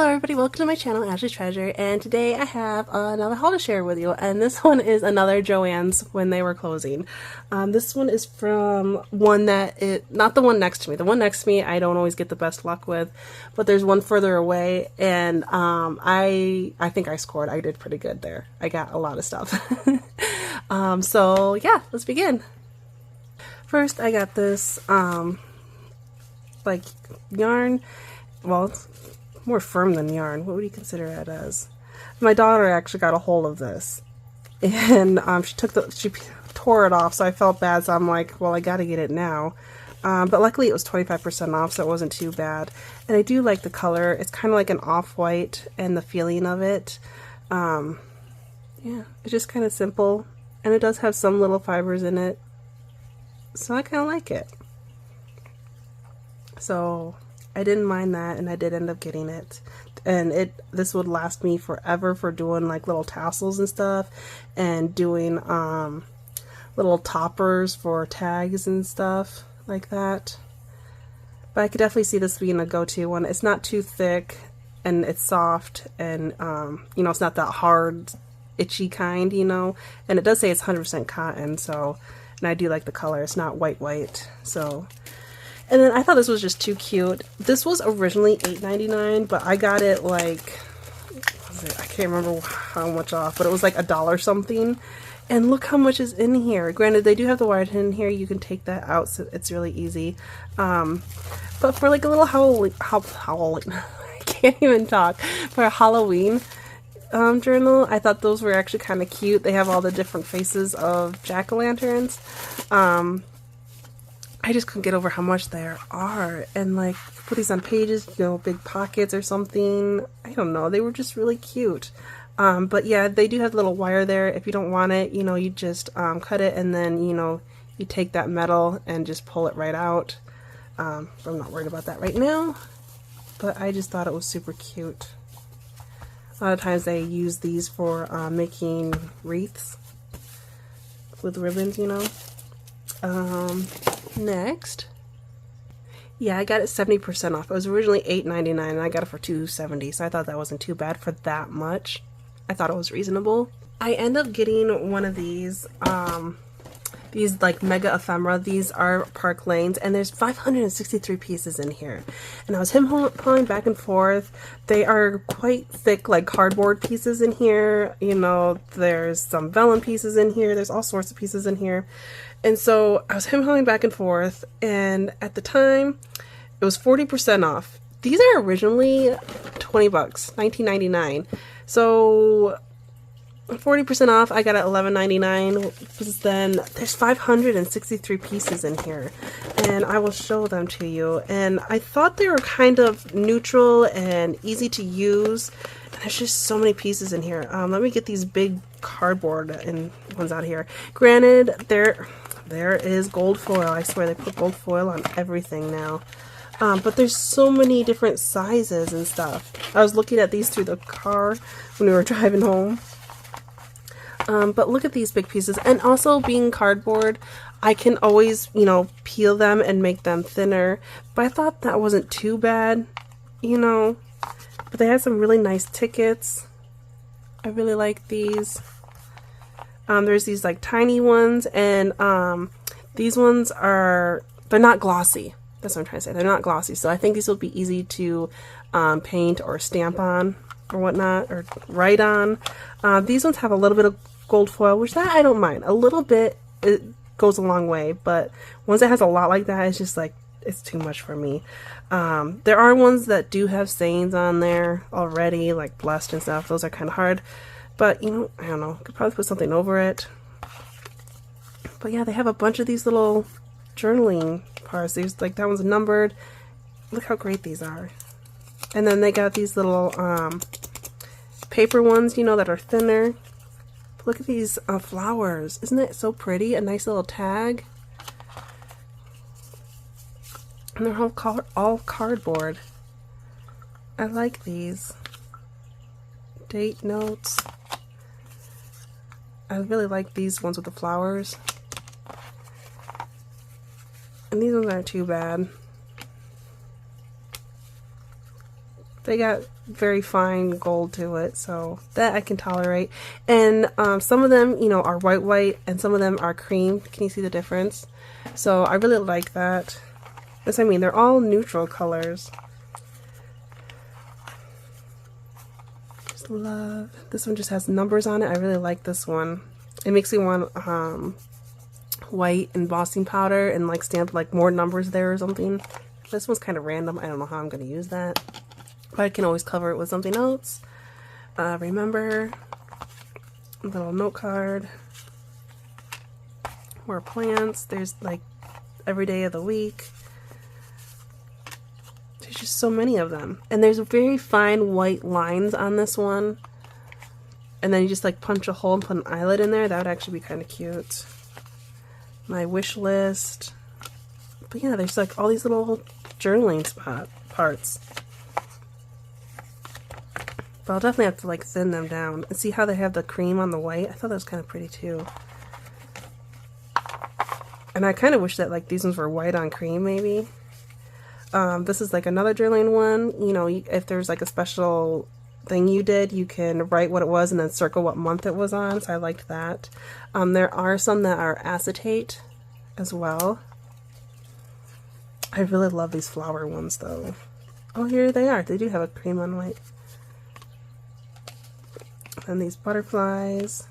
Hello everybody, welcome to my channel, Ashley's Treasure, and today I have another haul to share with you, and this one is another JoAnn's when they were closing. This one is from one not the one next to me. The one next to me I don't always get the best luck with, but there's one further away, and I think I scored. I did pretty good there. I got a lot of stuff. So yeah, let's begin. First I got this like yarn, well, it's more firm than yarn. What would you consider that as? My daughter actually got a hold of this, and she tore it off, so I felt bad, so I'm like, well, I gotta get it now. But luckily it was 25% off, so it wasn't too bad. And I do like the color. It's kind of like an off-white, and the feeling of it. Yeah, it's just kind of simple, and it does have some little fibers in it, so I kind of like it. So I didn't mind that, and I did end up getting it. And this would last me forever for doing like little tassels and stuff, and doing little toppers for tags and stuff like that. But I could definitely see this being a go-to one. It's not too thick, and it's soft, and you know, it's not that hard, itchy kind, you know. And it does say it's 100% cotton, so, and I do like the color. It's not white, so. And then I thought this was just too cute. This was originally $8.99, but I got it like, I can't remember how much off, but it was like $1 something. And look how much is in here. Granted, they do have the wire in here. You can take that out, so it's really easy. But for like a little Halloween, I can't even talk. For a Halloween journal, I thought those were actually kind of cute. They have all the different faces of jack-o'-lanterns. I just couldn't get over how much there are, and like put these on pages, you know, big pockets or something. I don't know, they were just really cute. But yeah, they do have a little wire there. If you don't want it, you know, you just cut it, and then, you know, you take that metal and just pull it right out. I'm not worried about that right now, but I just thought it was super cute. A lot of times they use these for making wreaths with ribbons, you know. Next, yeah, I got it 70% off. It was originally $8.99, and I got it for $2.70, so I thought that wasn't too bad for that much. I thought it was reasonable. I end up getting one of these like mega ephemera. These are Park Lanes, and there's 563 pieces in here. And I was pulling back and forth. They are quite thick, like cardboard pieces in here. You know, there's some vellum pieces in here. There's all sorts of pieces in here. And so I was hemming back and forth, and at the time it was 40% off. These are originally 20 bucks, $19.99. So 40% off, I got it $11.99. Then there's 563 pieces in here, and I will show them to you. And I thought they were kind of neutral and easy to use, and there's just so many pieces in here. Let me get these big cardboard and ones out here. Granted, there is gold foil. I swear they put gold foil on everything now. But there's so many different sizes and stuff. I was looking at these through the car when we were driving home. But look at these big pieces. And also, being cardboard, I can always, you know, peel them and make them thinner. But I thought that wasn't too bad, you know. But they had some really nice tickets. I really like these. There's these like tiny ones, and these ones they're not glossy. That's what I'm trying to say. They're not glossy, so I think these will be easy to paint or stamp on or whatnot, or write on. These ones have a little bit of gold foil, which that I don't mind. A little bit, it goes a long way, but ones that has a lot like that, it's just like, it's too much for me. There are ones that do have sayings on there already, like blessed and stuff. Those are kind of hard. But, you know, I don't know. Could probably put something over it. But yeah, they have a bunch of these little journaling parts. There's like, that one's numbered. Look how great these are. And then they got these little paper ones, you know, that are thinner. Look at these flowers. Isn't it so pretty? A nice little tag. And they're all cardboard. I like these. Date notes. I really like these ones with the flowers. And these ones aren't too bad. They got very fine gold to it, so that I can tolerate. And some of them, you know, are white, and some of them are cream. Can you see the difference? So I really like that. That's what I mean. They're all neutral colors. Just love. This one just has numbers on it. I really like this one. It makes me want white embossing powder and like stamp like more numbers there or something. This one's kind of random. I don't know how I'm going to use that. But I can always cover it with something else. Remember, a little note card. More plants. There's like every day of the week. There's just so many of them. And there's very fine white lines on this one. And then you just like punch a hole and put an eyelet in there. That would actually be kind of cute. My wish list. But yeah, there's like all these little journaling parts. But I'll definitely have to like thin them down. And see how they have the cream on the white? I thought that was kind of pretty too. And I kind of wish that like these ones were white on cream maybe. This is like another journaling one. You know, if there's like a special thing you did, you can write what it was and then circle what month it was on. So I liked that. There are some that are acetate as well. I really love these flower ones though. Oh, here they are. They do have a cream on white. And these butterflies.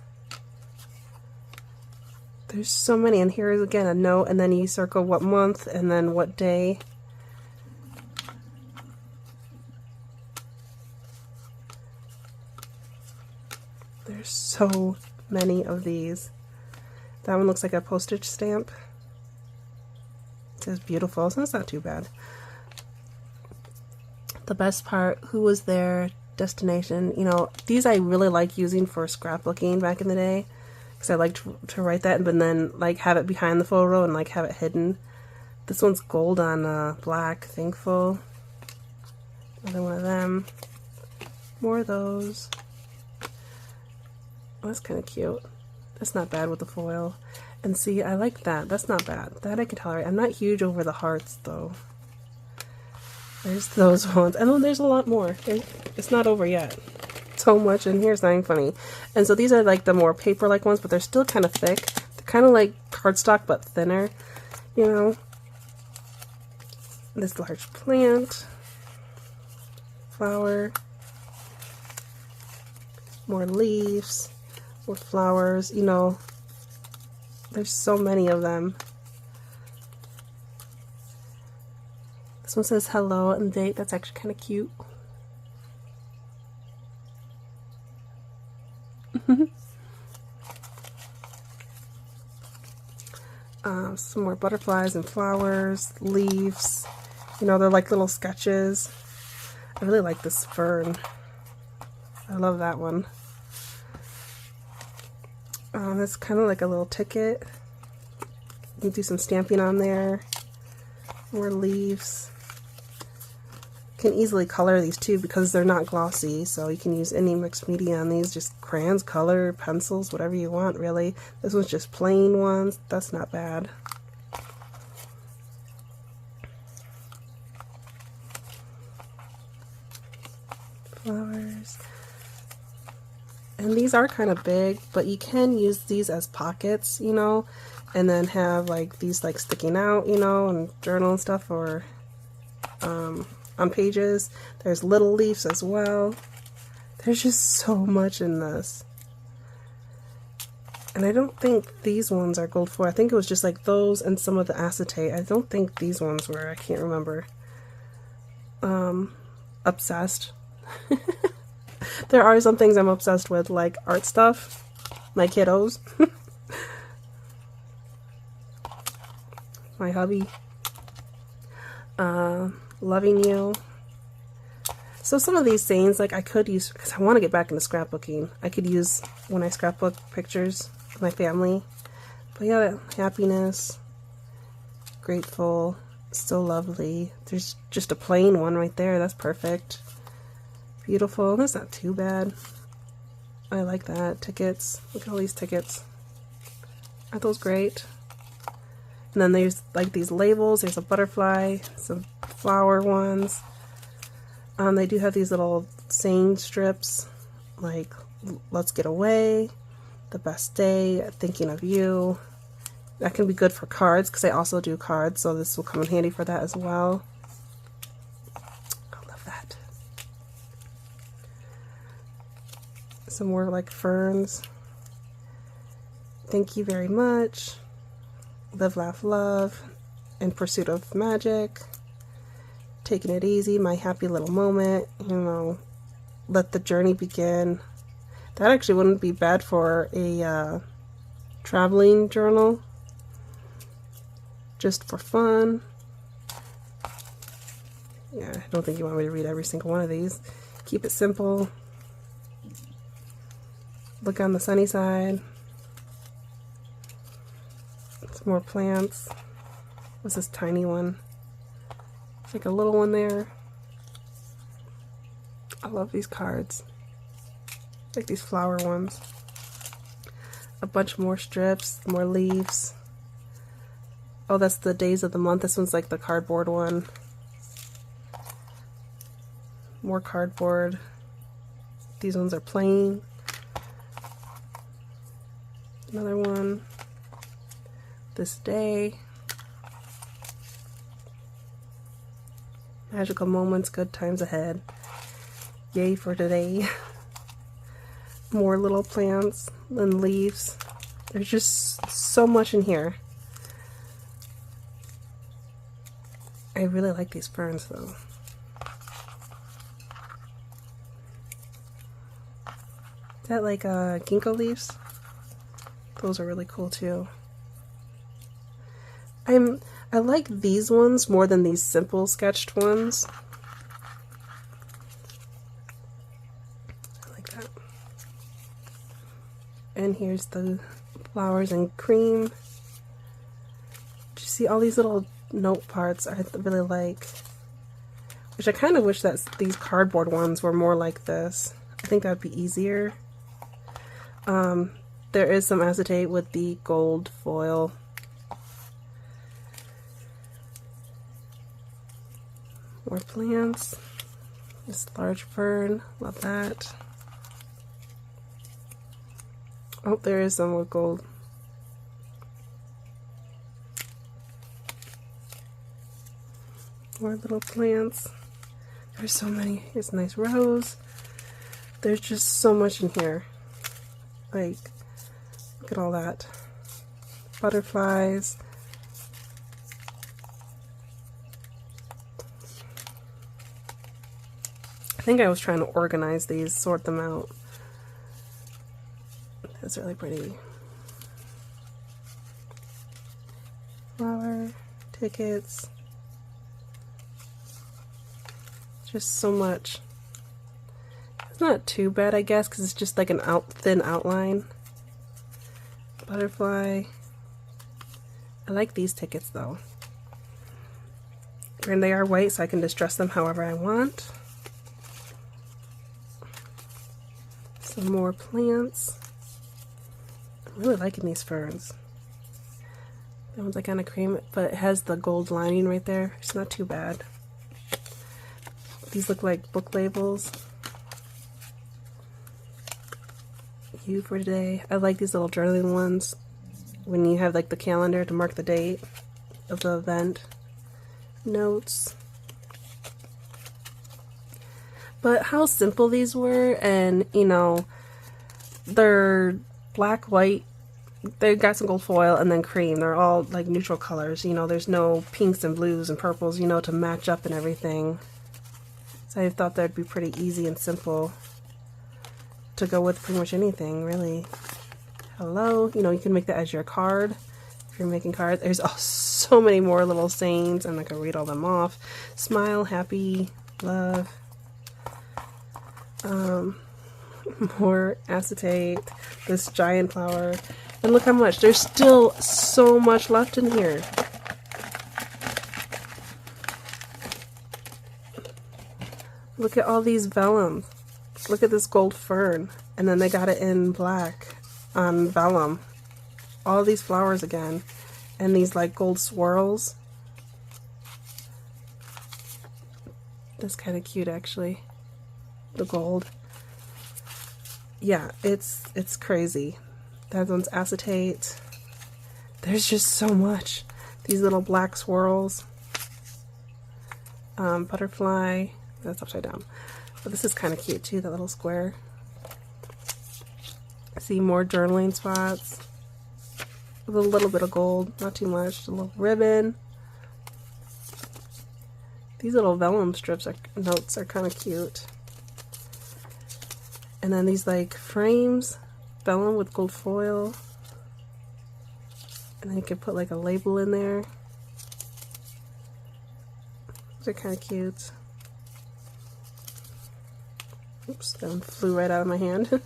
There's so many. And here is again a note, and then you circle what month and then what day. There's so many of these. That one looks like a postage stamp. It says beautiful, so it's not too bad. The best part, who was there, destination. You know, these I really like using for scrapbooking back in the day. Because I like to write that, but then like have it behind the photo and like have it hidden. This one's gold on black, thankful. Another one of them. More of those. Oh, that's kind of cute. That's not bad with the foil. And see, I like that. That's not bad. That I can tolerate. I'm not huge over the hearts, though. There's those ones. And then there's a lot more. It's not over yet. So much in here, it's not even funny. And so these are like the more paper-like ones, but they're still kind of thick. They're kind of like cardstock, but thinner, you know. This large plant. Flower. More leaves. More flowers, you know. There's so many of them. This one says hello and date. That's actually kind of cute. Some more butterflies and flowers, leaves. You know, they're like little sketches. I really like this fern. I love that one. It's kind of like a little ticket. You can do some stamping on there. More leaves. You can easily color these too because they're not glossy, so you can use any mixed media on these. Just crayons, color, pencils, whatever you want really. This one's just plain ones. That's not bad. Flowers. And these are kind of big, but you can use these as pockets, you know, and then have like these like sticking out, you know, and journal and stuff, or on pages. There's little leaves as well. There's just so much in this. And I don't think these ones are gold foil. I think it was just like those and some of the acetate. I don't think these ones were. I can't remember. Obsessed. There are some things I'm obsessed with, like art stuff. My kiddos. My hubby. Loving you. So some of these things, like I could use, because I want to get back into scrapbooking. I could use when I scrapbook pictures of my family. But yeah, happiness. Grateful. So lovely. There's just a plain one right there. That's perfect. Beautiful. That's not too bad. I like that. Tickets. Look at all these tickets. Aren't those great? And then there's like these labels. There's a butterfly, some flower ones. They do have these little saying strips, like "Let's get away," "The best day," "Thinking of you." That can be good for cards because I also do cards, so this will come in handy for that as well. I love that. Some more like ferns. "Thank you very much," "Live, laugh, love," "In pursuit of magic," "Taking it easy," "My happy little moment," you know, "Let the journey begin." That actually wouldn't be bad for a traveling journal, just for fun. Yeah, I don't think you want me to read every single one of these. "Keep it simple," "Look on the sunny side." Some more plants. What's this tiny one? It's like a little one there. I love these cards. Like these flower ones. A bunch more strips, more leaves. Oh, that's the days of the month. This one's like the cardboard one. More cardboard. These ones are plain. Another one. This day. Magical moments, good times ahead. Yay for today. More little plants and leaves. There's just so much in here. I really like these ferns though. Is that like ginkgo leaves? Those are really cool too. I like these ones more than these simple sketched ones. I like that. And here's the flowers and cream. Do you see all these little note parts I really like? Which I kind of wish that these cardboard ones were more like this. I think that would be easier. There is some acetate with the gold foil. More plants. This large fern, love that. Oh, there is some with gold. More little plants. There's so many. Here's a nice rose. There's just so much in here. Like, look at all that. Butterflies. I think I was trying to organize these, sort them out. That's really pretty. Flower, tickets. Just so much. It's not too bad, I guess, because it's just like an thin outline. Butterfly. I like these tickets though. And they are white, so I can distress them however I want. Some more plants. I'm really liking these ferns. That one's like kind of cream, but it has the gold lining right there. It's not too bad. These look like book labels. You for today. I like these little journaling ones when you have like the calendar to mark the date of the event. Notes. But how simple these were, and you know, they're black, white, they got some gold foil and then cream. They're all like neutral colors, you know, there's no pinks and blues and purples, you know, to match up and everything. So I thought that'd be pretty easy and simple to go with pretty much anything, really. Hello, you know, you can make that as your card if you're making cards. There's so many more little sayings. I'm not gonna read all them off. Smile, happy, love. More acetate, this giant flower, and look how much. There's still so much left in here. Look at all these vellums. Look at this gold fern, and then they got it in black on vellum. All these flowers again, and these like gold swirls. That's kind of cute actually. The gold. Yeah, it's crazy. That one's acetate. There's just so much. These little black swirls. Butterfly. That's upside down. But this is kind of cute too, that little square. See more journaling spots. With a little bit of gold, not too much. A little ribbon. These little vellum strips notes are kind of cute. And then these like frames, vellum with gold foil. And then you can put like a label in there. These are kind of cute. Oops, that one flew right out of my hand.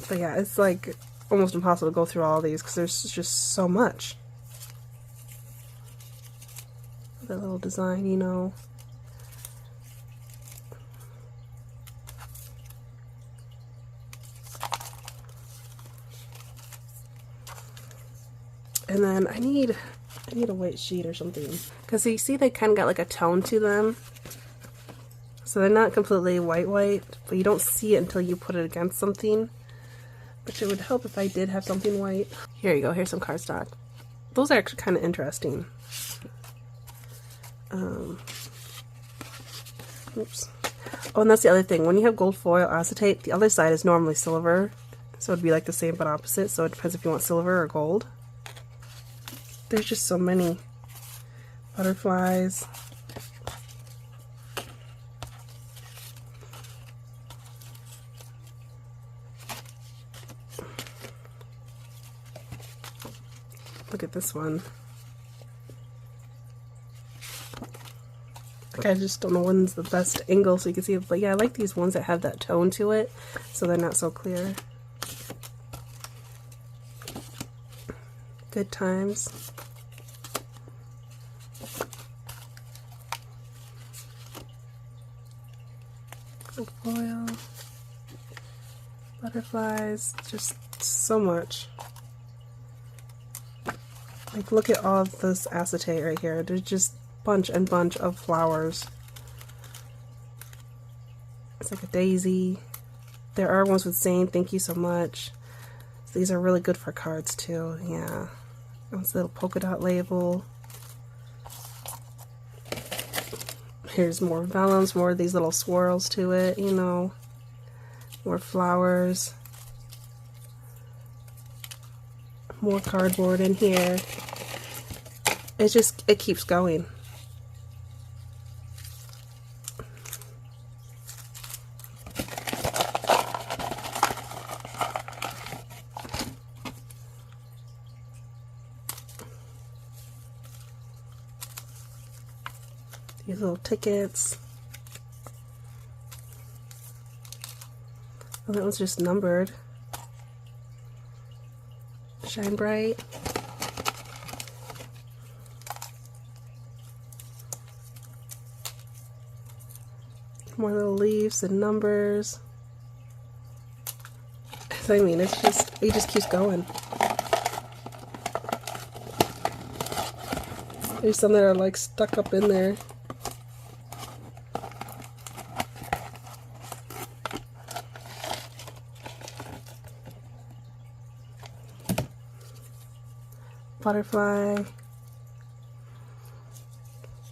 But yeah, it's like almost impossible to go through all of these because there's just so much. That little design, you know. And then I need a white sheet or something, because you see they kind of got like a tone to them, so they're not completely white, but you don't see it until you put it against something. Which it would help if I did have something white. Here you go. Here's some cardstock. Those are actually kind of interesting. Oops. Oh, and that's the other thing. When you have gold foil acetate, the other side is normally silver, so it'd be like the same but opposite. So it depends if you want silver or gold. There's just so many butterflies. Look at this one. Like, I just don't know when's the best angle so you can see it. But yeah, I like these ones that have that tone to it, so they're not so clear. Good times. Gold foil. Butterflies. Just so much. Like, look at all of this acetate right here. There's just bunch and bunch of flowers. It's like a daisy. There are ones with saying thank you so much. So these are really good for cards too. Yeah. This little polka dot label. Here's more vellums, more of these little swirls to it, you know. More flowers. More cardboard in here. It keeps going. These little tickets. Oh, that one's just numbered. Shine bright. More little leaves and numbers. So, I mean, it just keeps going. There's some that are like stuck up in there. Butterfly.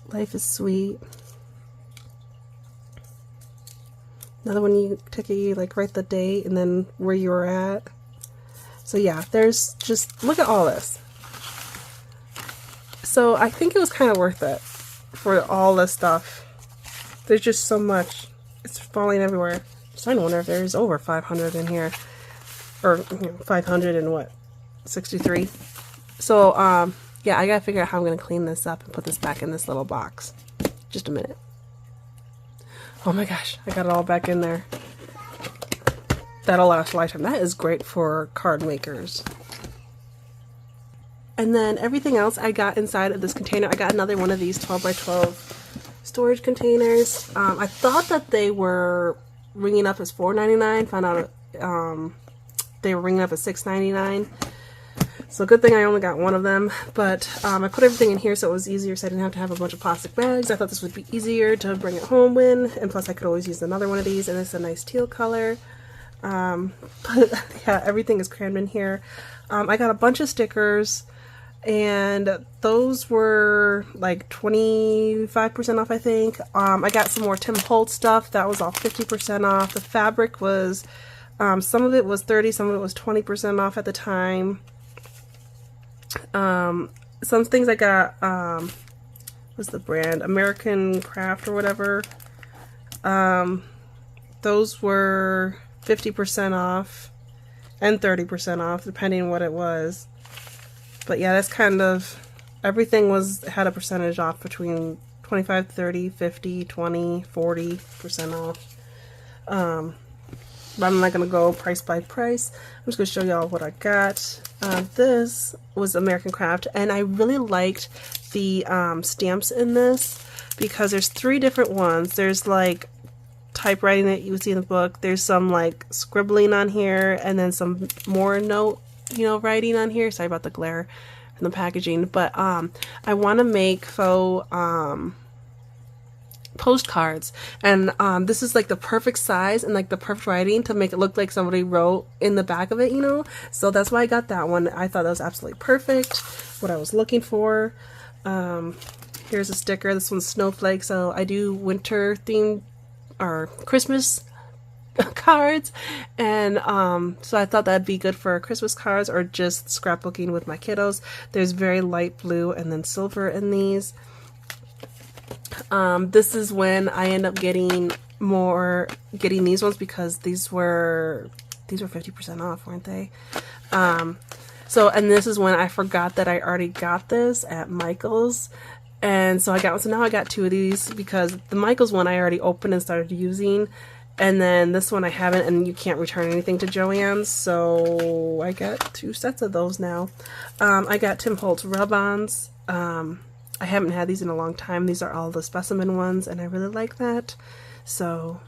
Life is sweet. Another one you like write the date and then where you were at. So yeah, there's just, look at all this. So I think it was kind of worth it for all this stuff. There's just so much. It's falling everywhere. I'm starting to wonder if there's over 500 in here. Or, 500 and what? 63? So, yeah, I gotta figure out how I'm gonna clean this up and put this back in this little box. Just a minute. Oh my gosh, I got it all back in there. That'll last a lifetime. That is great for card makers. And then everything else I got inside of this container, I got another one of these 12 by 12 storage containers. I thought that they were ringing up as $4.99. Found out they were ringing up as $6.99. So good thing I only got one of them, but I put everything in here so it was easier, so I didn't have to have a bunch of plastic bags. I thought this would be easier to bring it home in, and plus I could always use another one of these, and it's a nice teal color. But yeah, everything is crammed in here. I got a bunch of stickers, and those were like 25% off, I think. I got some more Tim Holtz stuff. That was all 50% off. The fabric was, some of it was 30, some of it was 20% off at the time. Some things I got, what's the brand? American Craft or whatever. Those were 50% off and 30% off, depending on what it was. But yeah, that's kind of, everything had a percentage off between 25, 30, 50, 20, 40% off. But I'm not going to go price by price. I'm just going to show y'all what I got. This was American Craft, and I really liked the stamps in this because there's 3 different ones. There's like typewriting that you would see in the book. There's some like scribbling on here, and then some more note, writing on here. Sorry about the glare and the packaging, but I want to make faux postcards, and this is like the perfect size and like the perfect writing to make it look like somebody wrote in the back of it, so that's why I got that one. I thought that was absolutely perfect, what I was looking for. Here's a sticker. This one's snowflake, so I do winter themed or Christmas cards, and so I thought that'd be good for Christmas cards or just scrapbooking with my kiddos. There's very light blue and then silver in these. This is when I end up getting these ones because these were 50% off, weren't they? And this is when I forgot that I already got this at Michael's. And so now I got 2 of these because the Michael's one I already opened and started using, and then this one I haven't, and you can't return anything to JoAnn's, so I got 2 sets of those now. I got Tim Holtz rub-ons. I haven't had these in a long time. These are all the specimen ones, and I really like that. So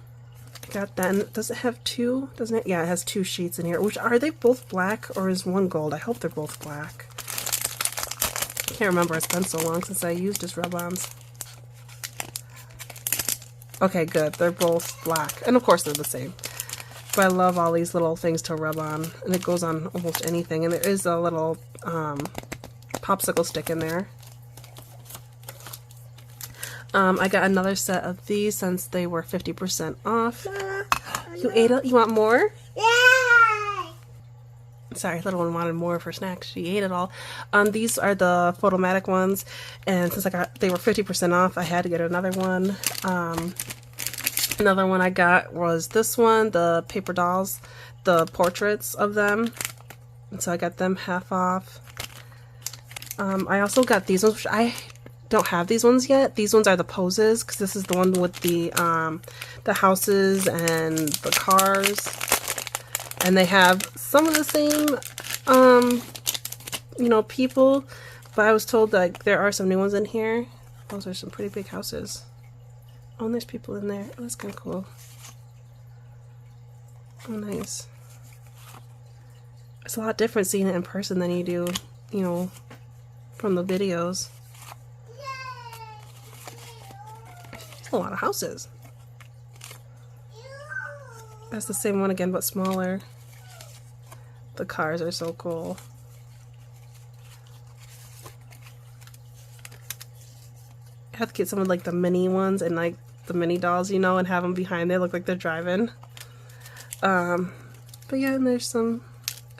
I got that. And does it have 2? Doesn't it? Yeah, it has 2 sheets in here. Which, are they both black or is one gold? I hope they're both black. I can't remember. It's been so long since I used his rub-ons. Okay, good. They're both black. And of course they're the same. But I love all these little things to rub on. And it goes on almost anything. And there is a little popsicle stick in there. I got another set of these since they were 50% off. You ate it? You want more? Yeah. Sorry, little one wanted more for snacks. She ate it all. These are the Photomatic ones, and since they were 50% off, I had to get another one. Another one I got was this one, the paper dolls, the portraits of them. And so I got them half off. I also got these ones, which I don't have these ones yet. These ones are the poses, because this is the one with the houses and the cars, and they have some of the same people, but I was told that there are some new ones in here. Those are some pretty big houses. Oh, and there's people in there. Oh, that's kind of cool. Oh, nice. It's a lot different seeing it in person than you do, from the videos. A lot of houses. That's the same one again, but smaller. The cars are so cool. I have to get some of like the mini ones and like the mini dolls, and have them behind there look like they're driving. But yeah, and there's some.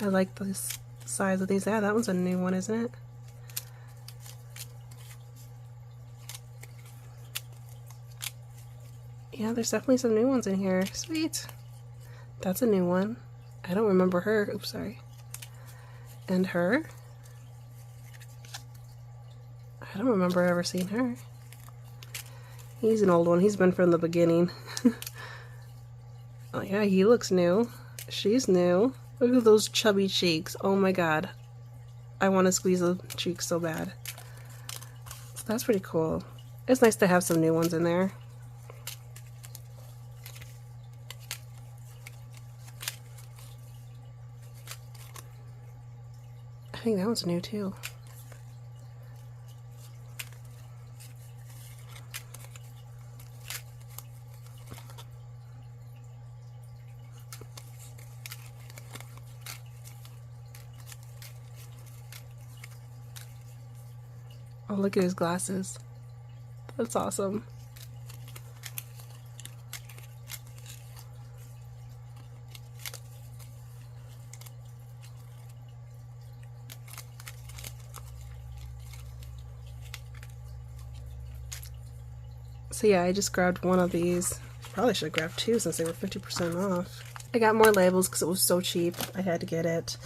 I like the size of these. Yeah, that one's a new one, isn't it? Yeah, there's definitely some new ones in here. Sweet. That's a new one. I don't remember her. Oops, sorry. And her. I don't remember ever seeing her. He's an old one. He's been from the beginning. Oh yeah, he looks new. She's new. Look at those chubby cheeks. Oh my god. I want to squeeze the cheeks so bad. So that's pretty cool. It's nice to have some new ones in there. think that one's new too. Oh, look at his glasses. That's awesome. So yeah, I just grabbed one of these. Probably should have grabbed two since they were 50% off. I got more labels because it was so cheap. I had to get it.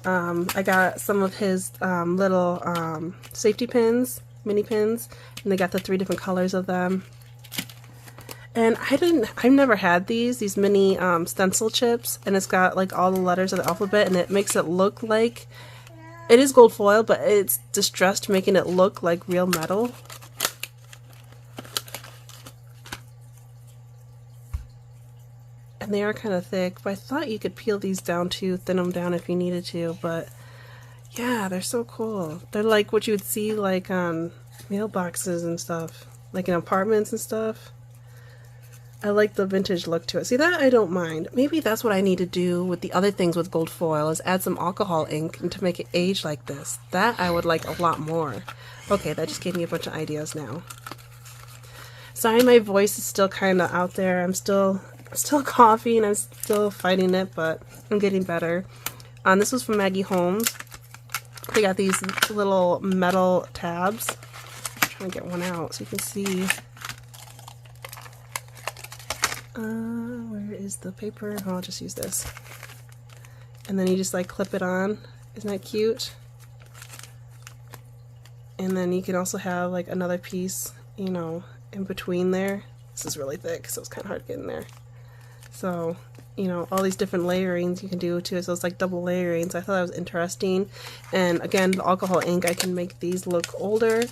I got some of his little safety pins, mini pins, and they got the 3 different colors of them. And I've never had these mini stencil chips, and it's got like all the letters of the alphabet, and it makes it look like, it is gold foil, but it's distressed, making it look like real metal. And they are kind of thick, but I thought you could peel these down too, thin them down if you needed to, but yeah, they're so cool. They're like what you would see like on mailboxes and stuff, like in apartments and stuff. I like the vintage look to it. See, that I don't mind. Maybe that's what I need to do with the other things with gold foil, is add some alcohol ink and to make it age like this. That I would like a lot more. Okay, that just gave me a bunch of ideas now. Sorry, my voice is still kind of out there. I'm still coughing, I'm still fighting it, but I'm getting better. This was from Maggie Holmes. They got these little metal tabs. I'm trying to get one out so you can see. Where is the paper? Oh, I'll just use this. And then you just like clip it on. Isn't that cute? And then you can also have like another piece, you know, in between there. This is really thick, so it's kind of hard to get in there. So, you know, all these different layerings you can do too. So it's like double layering. So I thought that was interesting. And again, the alcohol ink, I can make these look older.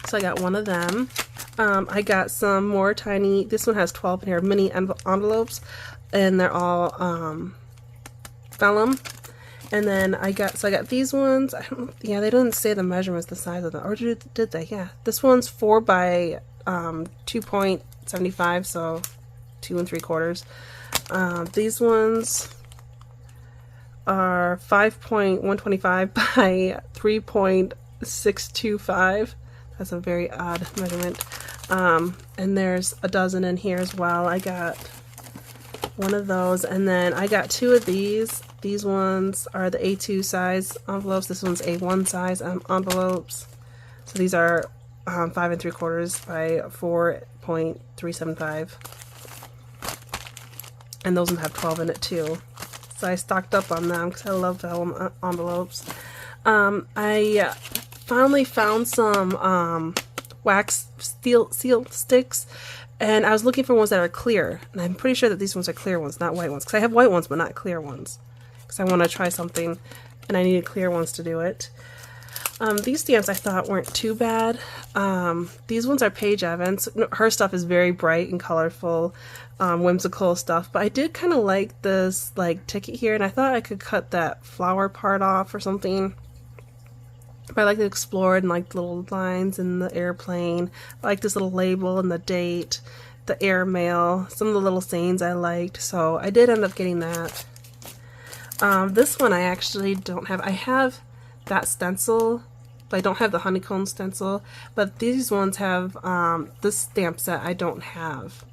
So I got one of them. I got some more tiny, this one has 12 in here, mini envelopes, and they're all vellum. And then I got these ones. Yeah, they didn't say the measurements, the size of them, or did they? Yeah, this one's 4 by 2.75, so 2 3/4. These ones are 5.125 by 3.625. That's a very odd measurement. And there's a dozen in here as well. I got one of those, and then I got 2 of these. These ones are the A2 size envelopes. This one's A1 size envelopes. So these are 5 3/4 by 4.375. And those ones have 12 in it too. So I stocked up on them because I love vellum envelopes. I finally found some wax seal sticks, and I was looking for ones that are clear, and I'm pretty sure that these ones are clear ones, not white ones, because I have white ones but not clear ones, because I want to try something and I needed clear ones to do it. These stamps I thought weren't too bad. These ones are Paige Evans. Her stuff is very bright and colorful, whimsical stuff, but I did kind of like this like ticket here, and I thought I could cut that flower part off or something. But I like to explore and like the little lines in the airplane. I like this little label and the date, the airmail, some of the little sayings I liked. So I did end up getting that. This one I actually don't have. I have that stencil, but I don't have the honeycomb stencil. But these ones have this stamp set I don't have,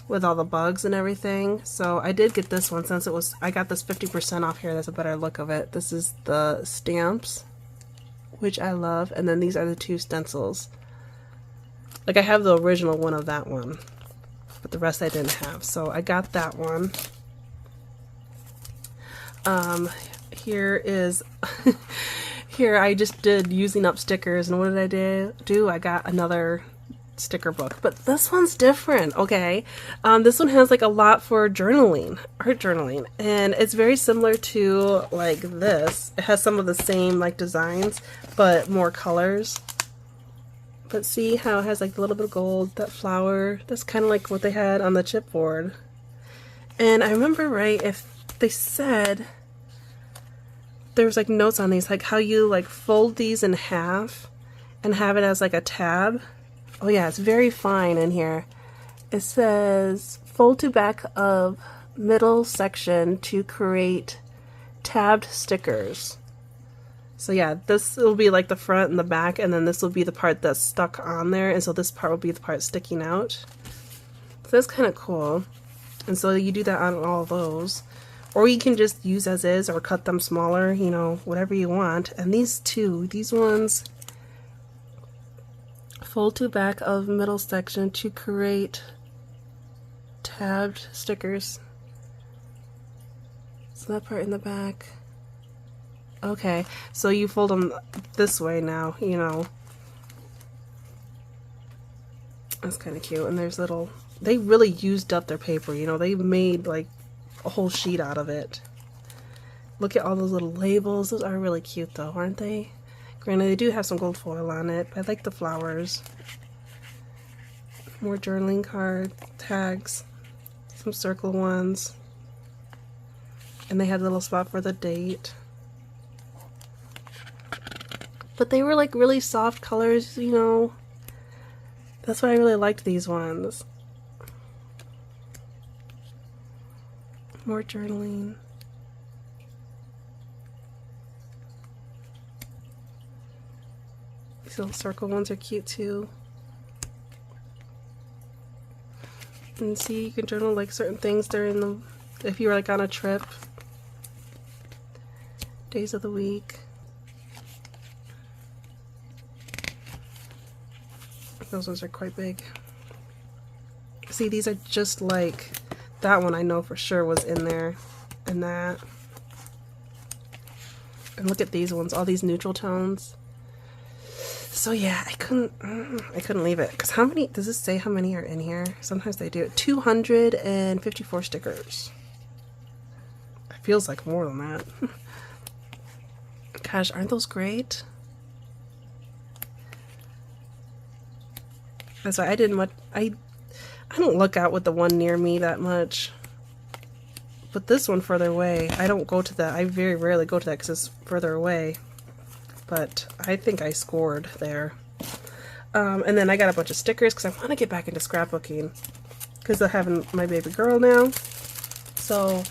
with all the bugs and everything. So I did get this one since it was, I got this 50% off here. That's a better look of it. This is the stamps, which I love, and then these are the 2 stencils. Like I have the original one of that one, but the rest I didn't have, so I got that one. Here is here I just did using up stickers, and what did I do? I got another sticker book, but this one's different. Okay, this one has like a lot for journaling, art journaling, and it's very similar to like this. It has some of the same like designs but more colors. But see how it has like a little bit of gold, that flower, that's kind of like what they had on the chipboard. And I remember right, if they said there's like notes on these, like how you like fold these in half and have it as like a tab. Oh yeah, it's very fine in here. It says fold to back of middle section to create tabbed stickers. So yeah, this will be like the front and the back, and then this will be the part that's stuck on there, and so this part will be the part sticking out. So that's kind of cool. And so you do that on all of those. Or you can just use as is or cut them smaller, you know, whatever you want. And these two, these ones, fold to back of middle section to create tabbed stickers. So that part in the back. Okay, so you fold them this way now, you know. That's kind of cute. And there's little, they really used up their paper, you know. They made like a whole sheet out of it. Look at all those little labels. Those are really cute though, aren't they? Granted, they do have some gold foil on it, but I like the flowers. More journaling card tags. Some circle ones. And they had a little spot for the date. But they were like really soft colors, you know. That's why I really liked these ones. More journaling. These little circle ones are cute too. And see, you can journal like certain things during the, if you were like on a trip. Days of the week. Those ones are quite big. See, these are just like that one. I know for sure was in there, and that. And look at these ones, all these neutral tones. So yeah, I couldn't leave it, because how many, does this say how many are in here? Sometimes they do. 254 stickers. It feels like more than that. Gosh, aren't those great? That's why I didn't much, I don't look out with the one near me that much. But this one further away, I don't go to that. I very rarely go to that because it's further away. But I think I scored there. And then I got a bunch of stickers because I want to get back into scrapbooking because I'm having my baby girl now. So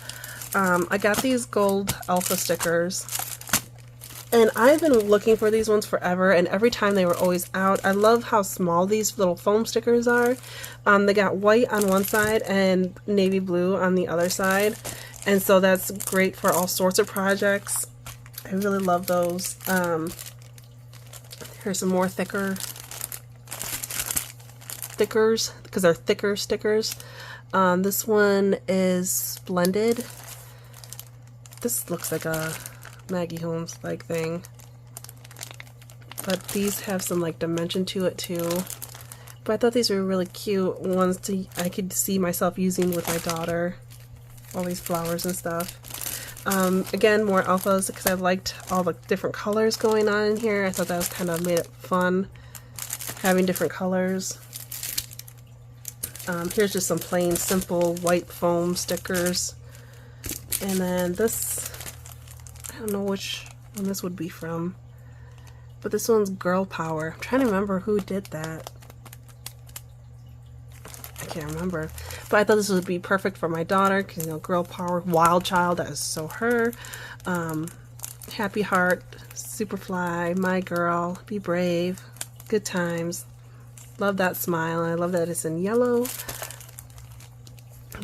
I got these gold alpha stickers. And I've been looking for these ones forever, and every time they were always out. I love how small these little foam stickers are. They got white on one side and navy blue on the other side. And so that's great for all sorts of projects. I really love those. Here's some more stickers, because they're thicker stickers. This one is Splendid. This looks like a Maggie Holmes like thing, but these have some like dimension to it too. But I thought these were really cute ones to, I could see myself using with my daughter. All these flowers and stuff. Again, more alphas because I liked all the different colors going on in here. I thought that was kind of made it fun, having different colors. Here's just some plain simple white foam stickers. And then this, I don't know which one this would be from, but this one's Girl Power. I'm trying to remember who did that. I can't remember, but I thought this would be perfect for my daughter because, you know, Girl Power, wild child, that is so her. Happy Heart, Superfly, My Girl, Be Brave, Good Times. Love that smile, and I love that it's in yellow.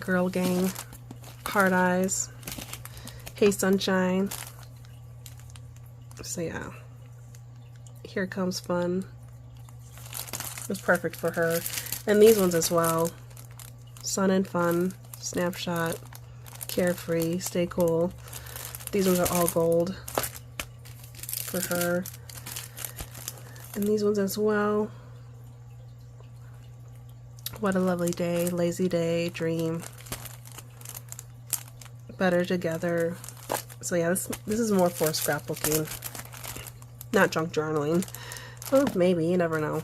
Girl Gang, Hard Eyes, Hey Sunshine. So yeah, Here Comes Fun. It was perfect for her. And these ones as well. Sun and Fun, Snapshot, Carefree, Stay Cool. These ones are all gold for her. And these ones as well. What a Lovely Day, Lazy Day, Dream, Better Together. So yeah, this is more for scrapbooking, not junk journaling. Well, maybe, you never know.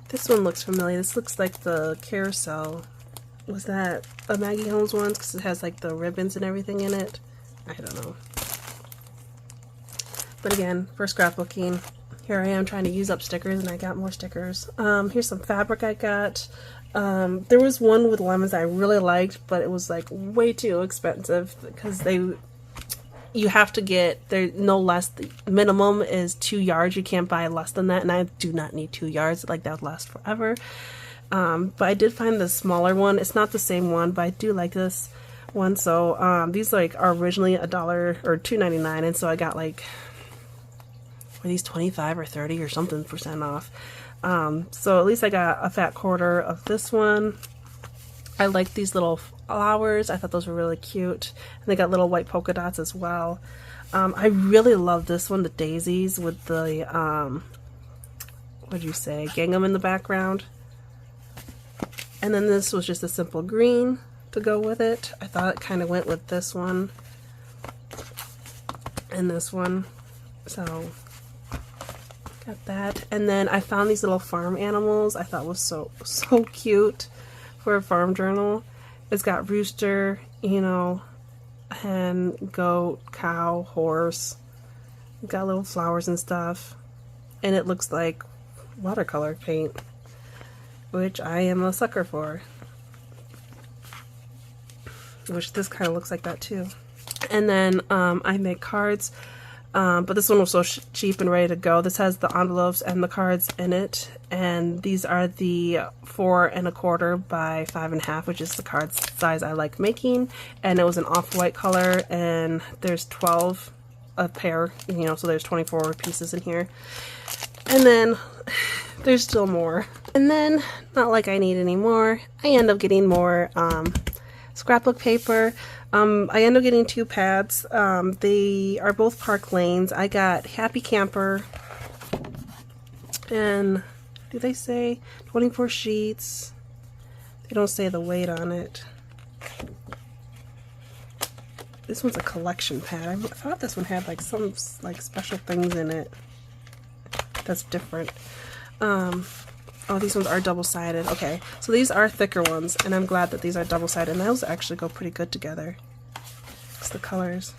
This one looks familiar. This looks like the carousel. Was that a Maggie Holmes one? Because it has like the ribbons and everything in it. I don't know. But again, for scrapbooking, here I am trying to use up stickers, and I got more stickers. Here's some fabric I got. There was one with lemons that I really liked, but it was like way too expensive because you have to get, there no less, the minimum is 2 yards. You can't buy less than that, and I do not need 2 yards. Like, that would last forever. But I did find the smaller one. It's not the same one, but I do like this one. So these like are originally $1 or $2.99, and so I got like, were these 25 or 30 or something % off. So at least I got a fat quarter of this one. I like these little flowers. I thought those were really cute. And they got little white polka dots as well. I really love this one, the daisies with the, what'd you say, gingham in the background. And then this was just a simple green to go with it. I thought it kind of went with this one and this one. So got that. And then I found these little farm animals I thought was so cute for a farm journal. It's got rooster, you know, hen, goat, cow, horse. It's got little flowers and stuff. And it looks like watercolor paint, which I am a sucker for. Which this kind of looks like that too. And then I make cards, but this one was so cheap and ready to go. This has the envelopes and the cards in it, and these are the 4 1/4 by 5 1/2, which is the card size I like making. And it was an off-white color, and there's 12 a pair, you know, so there's 24 pieces in here. And then there's still more. And then, not like I need any more, I end up getting more scrapbook paper. I end up getting 2 pads. They are both Park Lanes. I got Happy Camper, and do they say 24 sheets? They don't say the weight on it. This one's a collection pad. I thought this one had like some like special things in it that's different. Oh, these ones are double-sided. Okay, so these are thicker ones, and I'm glad that these are double-sided, and those actually go pretty good together. It's the colors.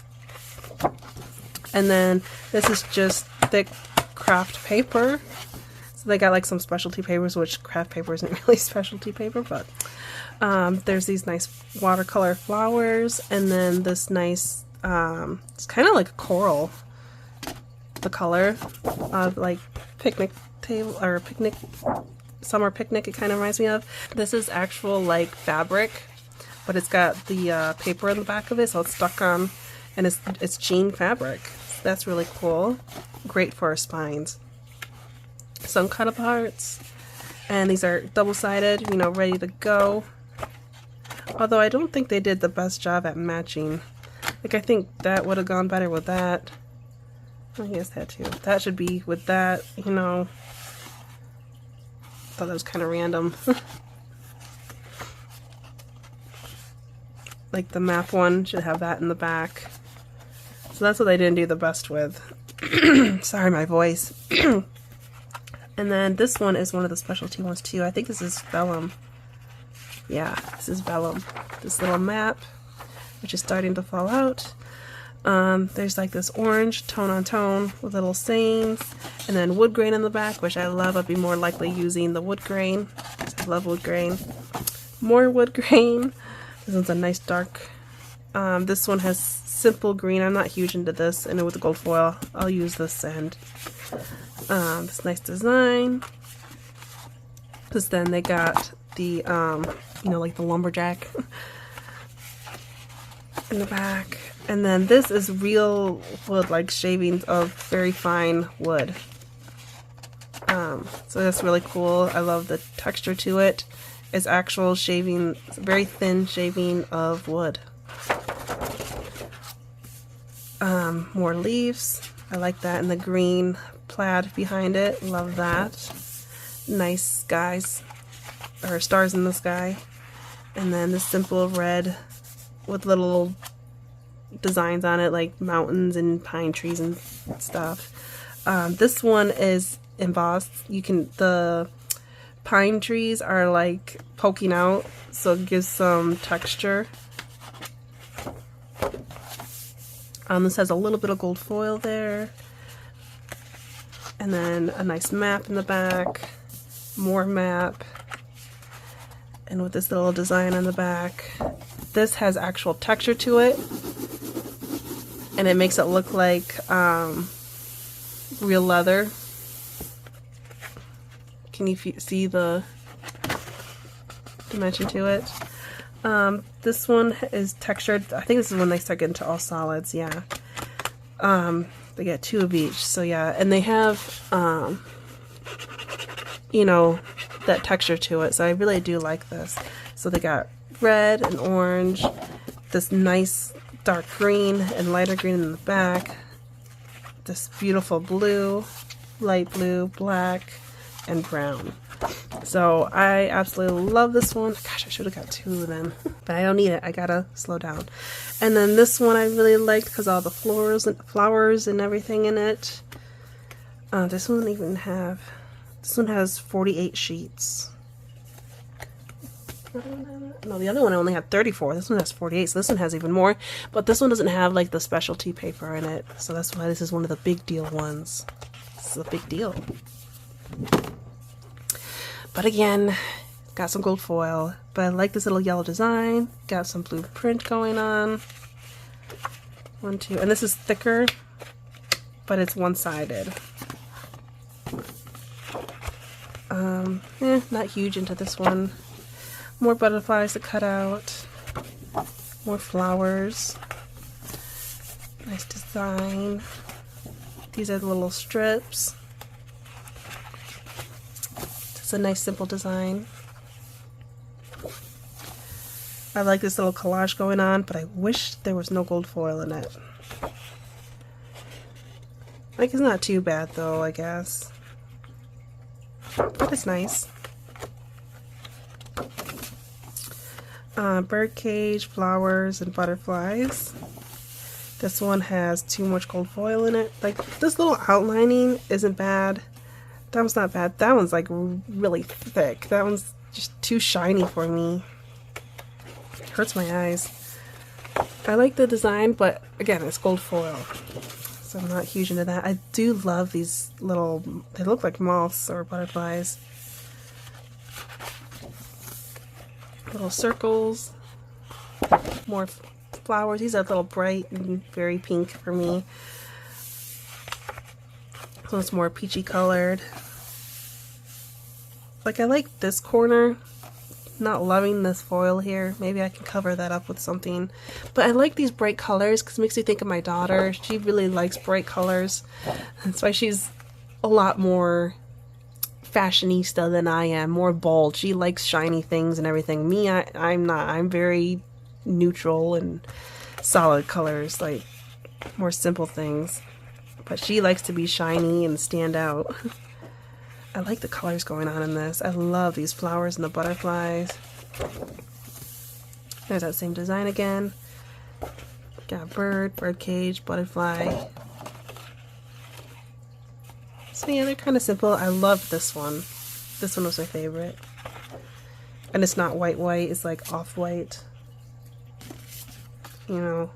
And then this is just thick craft paper. So they got like some specialty papers, which craft paper isn't really specialty paper, but there's these nice watercolor flowers, and then this nice, it's kind of like a coral, the color of like picnic table or picnic, summer picnic, it kind of reminds me of. This is actual like fabric, but it's got the paper in the back of it, so it's stuck on, and it's jean fabric. So that's really cool. Great for our spines. Some cut aparts, and these are double-sided, you know, ready to go. Although I don't think they did the best job at matching. Like, I think that would have gone better with that. Oh, yes, that too. That should be with that, you know. Thought that was kind of random. Like the map one should have that in the back. So that's what they didn't do the best with. Sorry, my voice. And then this one is one of the specialty ones too. I think this is vellum. Yeah, this is vellum. This little map, which is starting to fall out. There's like this orange tone on tone with little sayings, and then wood grain in the back, which I love. I'd be more likely using the wood grain. I love wood grain. More wood grain. This one's a nice dark. This one has simple green. I'm not huge into this, and with the gold foil, I'll use this end. This nice design. Because then they got the, you know, like the lumberjack in the back. And then this is real wood, like shavings of very fine wood. So that's really cool. I love the texture to it. It's actual shaving, very thin shaving of wood. More leaves. I like that, and the green plaid behind it. Love that. Nice skies, or stars in the sky. And then this simple red with little designs on it, like mountains and pine trees and stuff. This one is embossed. You can, the pine trees are like poking out, so it gives some texture. This has a little bit of gold foil there. And then a nice map in the back. More map. And with this little design on the back. This has actual texture to it. And it makes it look like real leather. Can you see the dimension to it? This one is textured. I think this is when they start getting to all solids, yeah. They get 2 of each, so yeah. And they have, you know, that texture to it, so I really do like this. So they got red and orange, this nice dark green and lighter green in the back, this beautiful blue, light blue, black, and brown. So I absolutely love this one. Gosh, I should have got 2 of them, but I don't need it. I gotta slow down. And then this one I really liked because all the flowers and everything in it. This one even have. This one has 48 sheets. No, the other one only had 34. This one has 48, so this one has even more. But this one doesn't have like the specialty paper in it, so that's why this is one of the big deal ones. This is a big deal. But again, got some gold foil. But I like this little yellow design. Got some blue print going on. 1, 2, and this is thicker, but it's one-sided. Not huge into this one. More butterflies to cut out. More flowers. Nice design. These are the little strips. It's a nice simple design. I like this little collage going on, but I wish there was no gold foil in it. Like, it's not too bad though, I guess. But it's nice. Bird cage, flowers, and butterflies. This one has too much gold foil in it. Like, this little outlining isn't bad. That one's not bad. That one's like really thick. That one's just too shiny for me. It hurts my eyes. I like the design, but again, it's gold foil, so I'm not huge into that. I do love these little, they look like moths or butterflies. Little circles, more flowers. These are a little bright and very pink for me. So it's more peachy colored. Like, I like this corner. Not loving this foil here. Maybe I can cover that up with something. But I like these bright colors because it makes me think of my daughter. She really likes bright colors. That's why she's a lot more fashionista than I am. More bold. She likes shiny things and everything. Me, I'm not. I'm very neutral and solid colors. Like, more simple things. But she likes to be shiny and stand out. I like the colors going on in this. I love these flowers and the butterflies. There's that same design again. Got bird cage, butterfly. So yeah, they're kind of simple. I love this one. This one was my favorite. And it's not white, it's like off-white. You know.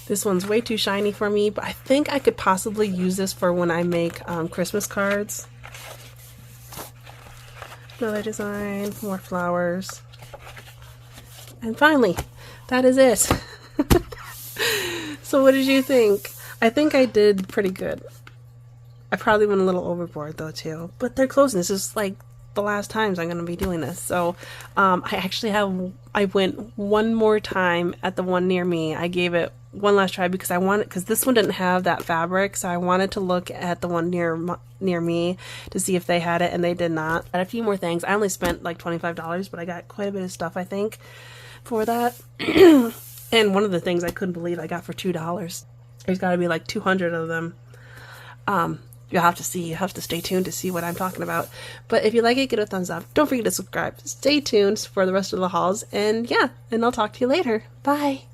This one's way too shiny for me, but I think I could possibly use this for when I make Christmas cards. Another design, more flowers. And finally, that is it. So what did you think? I think I did pretty good. I probably went a little overboard though too, but they're closing. This is like the last times I'm going to be doing this. So I went one more time at the one near me. I gave it one last try because this one didn't have that fabric, so I wanted to look at the one near me to see if they had it, and they did not. And a few more things. I only spent like $25, but I got quite a bit of stuff, I think, for that. And one of the things I couldn't believe I got for $2. There's got to be like 200 of them. You'll have to see. You have to stay tuned to see what I'm talking about. But if you like it, give it a thumbs up. Don't forget to subscribe. Stay tuned for the rest of the hauls. And yeah, and I'll talk to you later. Bye.